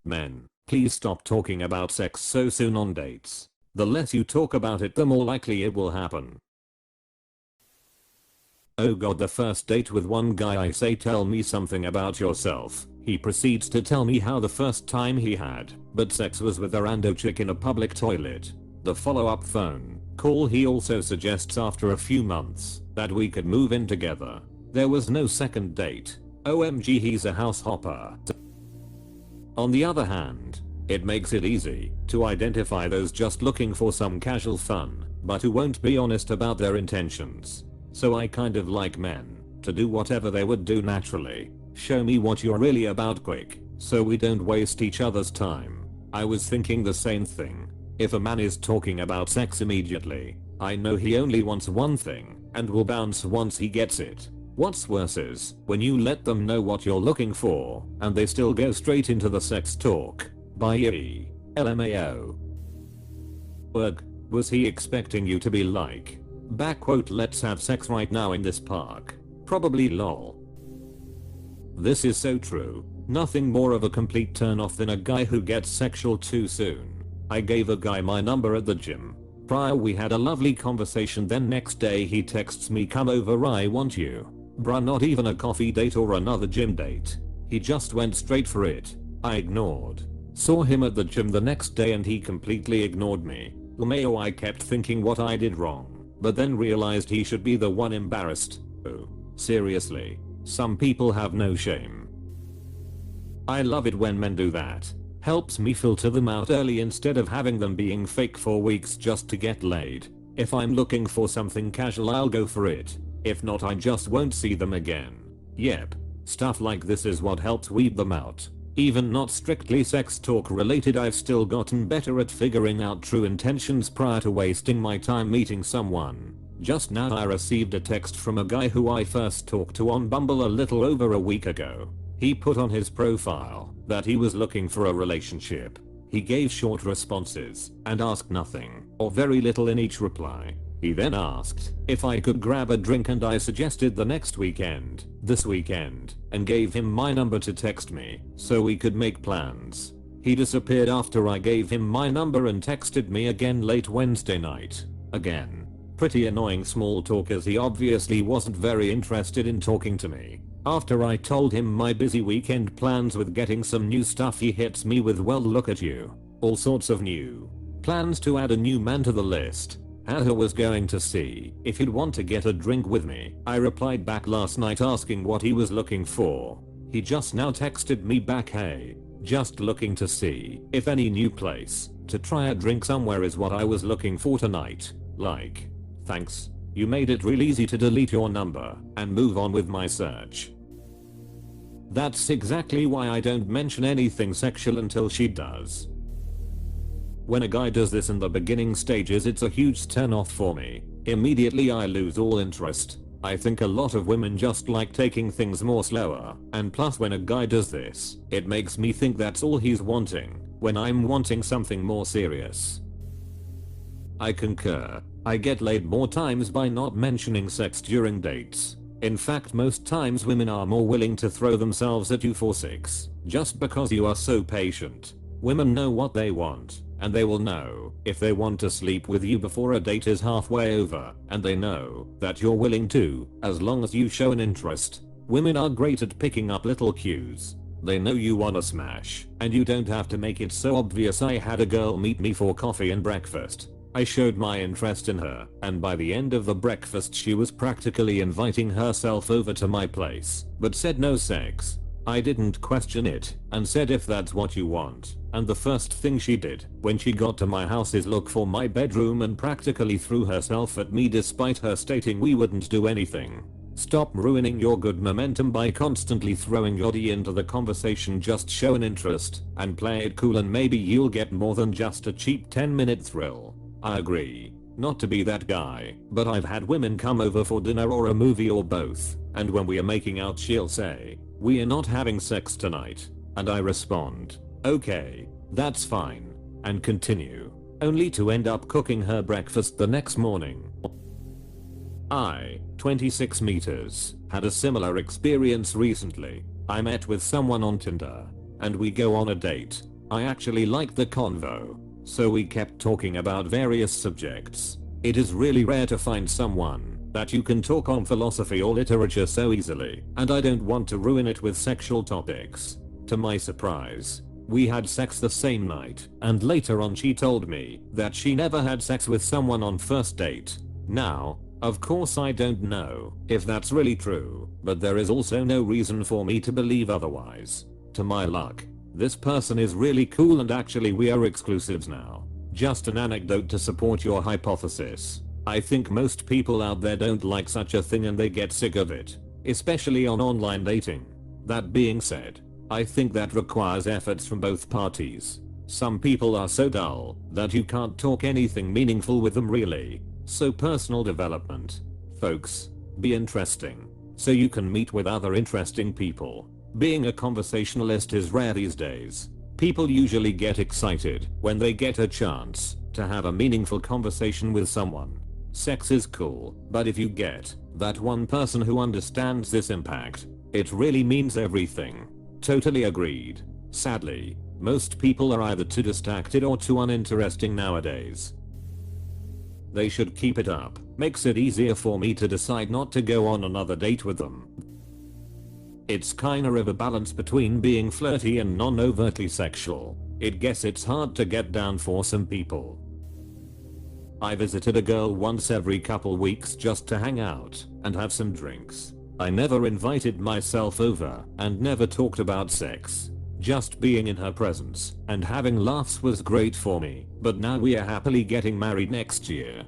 Men, please stop talking about sex so soon on dates. The less you talk about it, the more likely it will happen. Oh god, the first date with one guy, I say tell me something about yourself. He proceeds to tell me how the first time he had but sex was with a rando chick in a public toilet. The follow-up phone call, he also suggests after a few months that we could move in together. There was no second date. OMG, he's a house hopper. On the other hand, it makes it easy to identify those just looking for some casual fun, but who won't be honest about their intentions. So I kind of like men to do whatever they would do naturally. Show me what you're really about quick, so we don't waste each other's time. I was thinking the same thing. If a man is talking about sex immediately, I know he only wants one thing and will bounce once he gets it. What's worse is when you let them know what you're looking for and they still go straight into the sex talk. Bye. LMAO. Ugh, was he expecting you to be like, backquote, let's have sex right now in this park? Probably lol. This is so true. Nothing more of a complete turn off than a guy who gets sexual too soon. I gave a guy my number at the gym. Prior we had a lovely conversation, then next day he texts me, come over, I want you. Bruh, not even a coffee date or another gym date. He just went straight for it. I ignored. Saw him at the gym the next day and he completely ignored me. Mayo, I kept thinking what I did wrong, but then realized he should be the one embarrassed. Oh, seriously. Some people have no shame. I love it when men do that. Helps me filter them out early instead of having them being fake for weeks just to get laid. If I'm looking for something casual, I'll go for it. If not, I just won't see them again. Yep. Stuff like this is what helps weed them out. Even not strictly sex talk related, I've still gotten better at figuring out true intentions prior to wasting my time meeting someone. Just now I received a text from a guy who I first talked to on Bumble a little over a week ago. He put on his profile that he was looking for a relationship. He gave short responses and asked nothing or very little in each reply. He then asked if I could grab a drink and I suggested the next weekend, this weekend, and gave him my number to text me so we could make plans. He disappeared after I gave him my number and texted me again late Wednesday night. Again. Pretty annoying small talk as he obviously wasn't very interested in talking to me. After I told him my busy weekend plans with getting some new stuff, he hits me with, well look at you. All sorts of new plans to add a new man to the list. I was going to see if he'd want to get a drink with me. I replied back last night asking what he was looking for. He just now texted me back, hey, just looking to see if any new place to try a drink somewhere is what I was looking for tonight. Like, thanks. You made it real easy to delete your number and move on with my search. That's exactly why I don't mention anything sexual until she does. When a guy does this in the beginning stages, it's a huge turn off for me. Immediately I lose all interest. I think a lot of women just like taking things more slower, and plus when a guy does this, it makes me think that's all he's wanting, when I'm wanting something more serious. I concur. I get laid more times by not mentioning sex during dates. In fact, most times women are more willing to throw themselves at you for sex, just because you are so patient. Women know what they want, and they will know if they want to sleep with you before a date is halfway over, and they know that you're willing to, as long as you show an interest. Women are great at picking up little cues. They know you wanna smash, and you don't have to make it so obvious. I had a girl meet me for coffee and breakfast. I showed my interest in her, and by the end of the breakfast she was practically inviting herself over to my place, but said no sex. I didn't question it, and said if that's what you want, and the first thing she did when she got to my house is look for my bedroom and practically threw herself at me despite her stating we wouldn't do anything. Stop ruining your good momentum by constantly throwing your D into the conversation. Just show an interest and play it cool, and maybe you'll get more than just a cheap 10-minute thrill. I agree. Not to be that guy, but I've had women come over for dinner or a movie or both, and when we are making out she'll say, "We are not having sex tonight," and I respond, "Okay, that's fine," and continue, only to end up cooking her breakfast the next morning. I, 26 meters, had a similar experience recently. I met with someone on Tinder, and we go on a date. I actually liked the convo. So we kept talking about various subjects. It is really rare to find someone that you can talk on philosophy or literature so easily, and I don't want to ruin it with sexual topics. To my surprise, we had sex the same night, and later on she told me that she never had sex with someone on first date. Now, of course I don't know if that's really true, but there is also no reason for me to believe otherwise. To my luck, this person is really cool and actually we are exclusives now. Just an anecdote to support your hypothesis. I think most people out there don't like such a thing and they get sick of it, especially on online dating. That being said, I think that requires efforts from both parties. Some people are so dull that you can't talk anything meaningful with them really. So personal development. Folks, be interesting so you can meet with other interesting people. Being a conversationalist is rare these days. People usually get excited when they get a chance to have a meaningful conversation with someone. Sex is cool, but if you get that one person who understands this impact, it really means everything. Totally agreed. Sadly, most people are either too distracted or too uninteresting nowadays. They should keep it up. Makes it easier for me to decide not to go on another date with them. It's kinda of a balance between being flirty and non-overtly sexual. It guess it's hard to get down for some people. I visited a girl once every couple weeks just to hang out and have some drinks. I never invited myself over and never talked about sex. Just being in her presence and having laughs was great for me, but now we are happily getting married next year.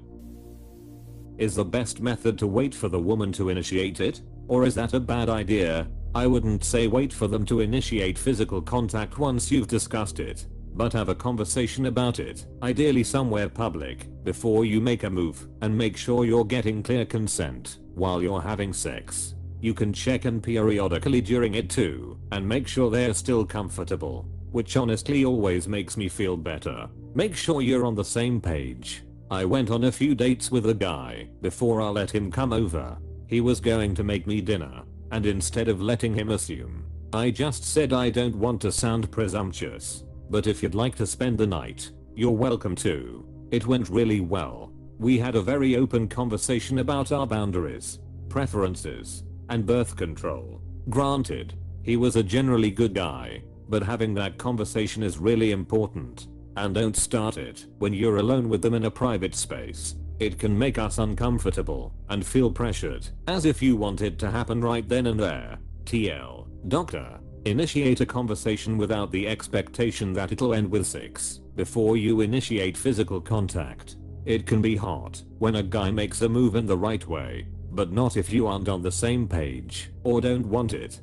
Is the best method to wait for the woman to initiate it? Or is that a bad idea? I wouldn't say wait for them to initiate physical contact once you've discussed it, but have a conversation about it, ideally somewhere public, before you make a move, and make sure you're getting clear consent while you're having sex. You can check in periodically during it too, and make sure they're still comfortable, which honestly always makes me feel better. Make sure you're on the same page. I went on a few dates with a guy before I let him come over. He was going to make me dinner, and instead of letting him assume, I just said I don't want to sound presumptuous, but if you'd like to spend the night, you're welcome to. It went really well. We had a very open conversation about our boundaries, preferences, and birth control. Granted, he was a generally good guy, but having that conversation is really important. And don't start it when you're alone with them in a private space. It can make us uncomfortable and feel pressured, as if you want it to happen right then and there. TL. Doctor. Initiate a conversation without the expectation that it'll end with sex before you initiate physical contact. It can be hot when a guy makes a move in the right way, but not if you aren't on the same page or don't want it.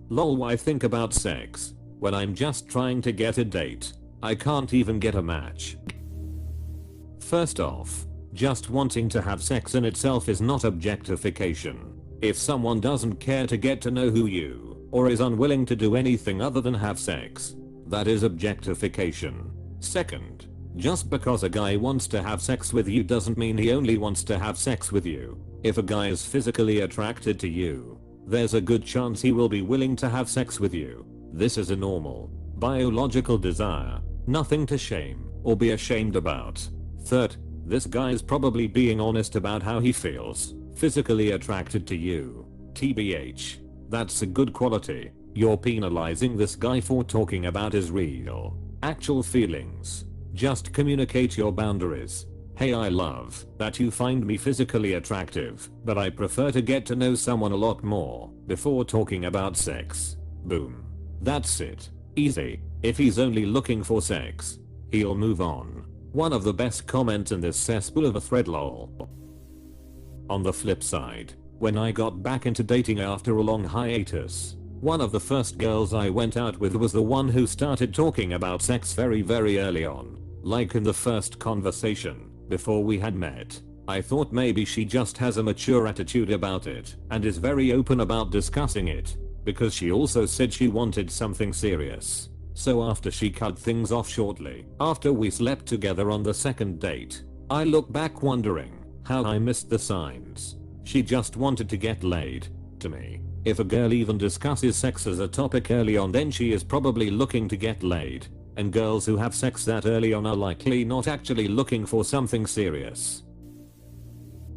Lol, why think about sex when I'm just trying to get a date? I can't even get a match. First off, just wanting to have sex in itself is not objectification. If someone doesn't care to get to know who you, or is unwilling to do anything other than have sex, that is objectification. Second, just because a guy wants to have sex with you doesn't mean he only wants to have sex with you. If a guy is physically attracted to you, there's a good chance he will be willing to have sex with you. This is a normal, biological desire, nothing to shame or be ashamed about. Third, this guy is probably being honest about how he feels physically attracted to you. TBH. That's a good quality. You're penalizing this guy for talking about his real, actual feelings. Just communicate your boundaries. Hey, I love that you find me physically attractive, but I prefer to get to know someone a lot more before talking about sex. Boom. That's it. Easy. If he's only looking for sex, he'll move on. One of the best comments in this cesspool of a thread, lol. On the flip side, when I got back into dating after a long hiatus, one of the first girls I went out with was the one who started talking about sex very early on, like in the first conversation, before we had met. I thought maybe she just has a mature attitude about it and is very open about discussing it, because she also said she wanted something serious. So after she cut things off shortly after we slept together on the second date, I look back wondering how I missed the signs. She just wanted to get laid, to me. If a girl even discusses sex as a topic early on, then she is probably looking to get laid. And girls who have sex that early on are likely not actually looking for something serious.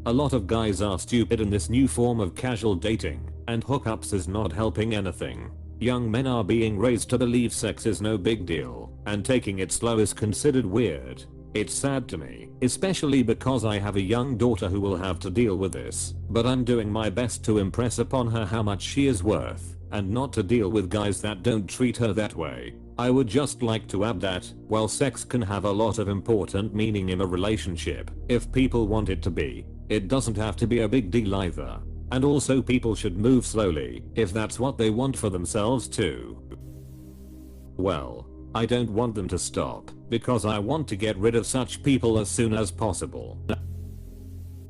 A lot of guys are stupid in this new form of casual dating, and hookups is not helping anything. Young men are being raised to believe sex is no big deal, and taking it slow is considered weird. It's sad to me, especially because I have a young daughter who will have to deal with this, but I'm doing my best to impress upon her how much she is worth, and not to deal with guys that don't treat her that way. I would just like to add that, while sex can have a lot of important meaning in a relationship, if people want it to be, it doesn't have to be a big deal either. And also people should move slowly, if that's what they want for themselves too. Well, I don't want them to stop, because I want to get rid of such people as soon as possible.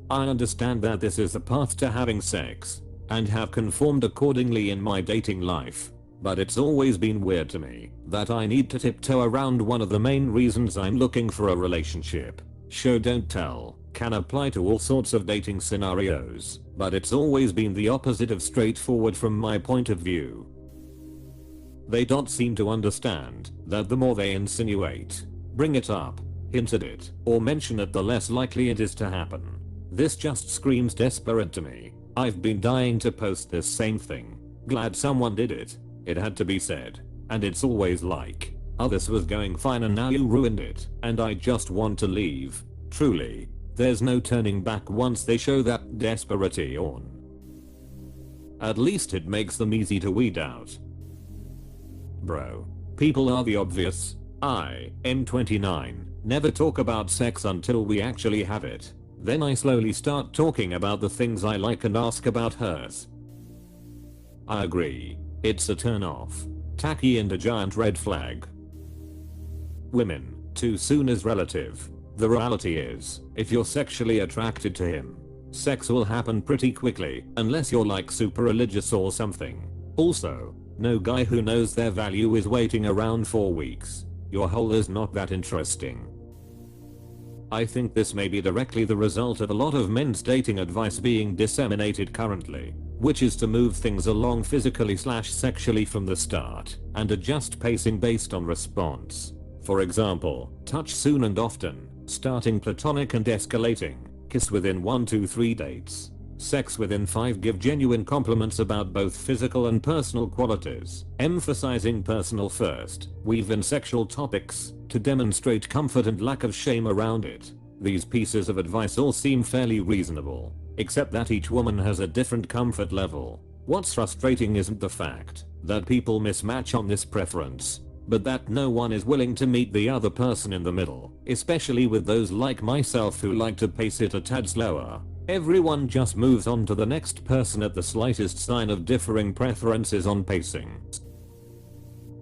I understand that this is the path to having sex, and have conformed accordingly in my dating life. But it's always been weird to me that I need to tiptoe around one of the main reasons I'm looking for a relationship. Show don't tell can apply to all sorts of dating scenarios, but it's always been the opposite of straightforward from my point of view. They don't seem to understand that the more they insinuate, bring it up, hint at it, or mention it, the less likely it is to happen. This just screams desperate to me. I've been dying to post this same thing. Glad someone did it. It had to be said. And it's always like, oh, this was going fine and now you ruined it, and I just want to leave. Truly, there's no turning back once they show that desperation. At least it makes them easy to weed out. Bro, people are the obvious. I, M29, never talk about sex until we actually have it. Then I slowly start talking about the things I like and ask about hers. I agree. It's a turn off. Tacky and a giant red flag. Women, too soon is relative. The reality is, if you're sexually attracted to him, sex will happen pretty quickly, unless you're like super religious or something. Also, no guy who knows their value is waiting around 4 weeks. Your hole is not that interesting. I think this may be directly the result of a lot of men's dating advice being disseminated currently, which is to move things along physically/sexually from the start, and adjust pacing based on response. For example, touch soon and often, starting platonic and escalating, kiss within 1 to 3 dates, sex within 5, give genuine compliments about both physical and personal qualities, emphasizing personal first, weave in sexual topics, to demonstrate comfort and lack of shame around it. These pieces of advice all seem fairly reasonable, except that each woman has a different comfort level. What's frustrating isn't the fact that people mismatch on this preference, but that no one is willing to meet the other person in the middle, especially with those like myself who like to pace it a tad slower. Everyone just moves on to the next person at the slightest sign of differing preferences on pacing.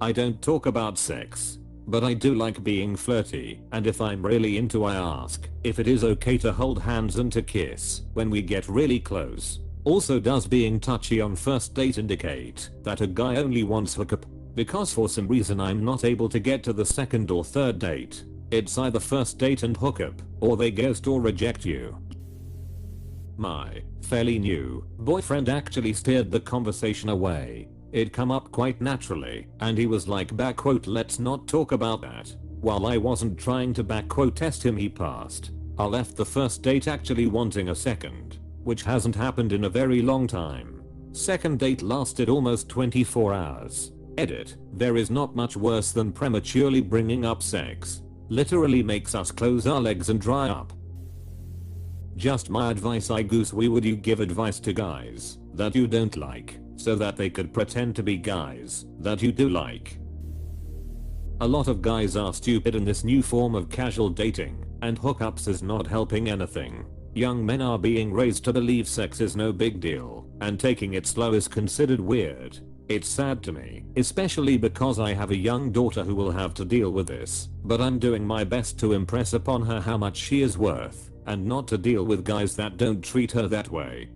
I don't talk about sex, but I do like being flirty, and if I'm really into, I ask if it is okay to hold hands and to kiss when we get really close. Also, does being touchy on first date indicate that a guy only wants hookup? Because for some reason I'm not able to get to the second or third date. It's either first date and hookup, or they ghost or reject you. My fairly new boyfriend actually steered the conversation away. It come up quite naturally, and he was like, let's not talk about that. While I wasn't trying to test him, he passed. I left the first date actually wanting a second, which hasn't happened in a very long time. Second date lasted almost 24 hours. Edit, there is not much worse than prematurely bringing up sex. Literally makes us close our legs and dry up. Just my advice, I goose. Would you give advice to guys that you don't like, so that they could pretend to be guys that you do like? A lot of guys are stupid in this new form of casual dating, and hookups is not helping anything. Young men are being raised to believe sex is no big deal, and taking it slow is considered weird. It's sad to me, especially because I have a young daughter who will have to deal with this, but I'm doing my best to impress upon her how much she is worth, and not to deal with guys that don't treat her that way.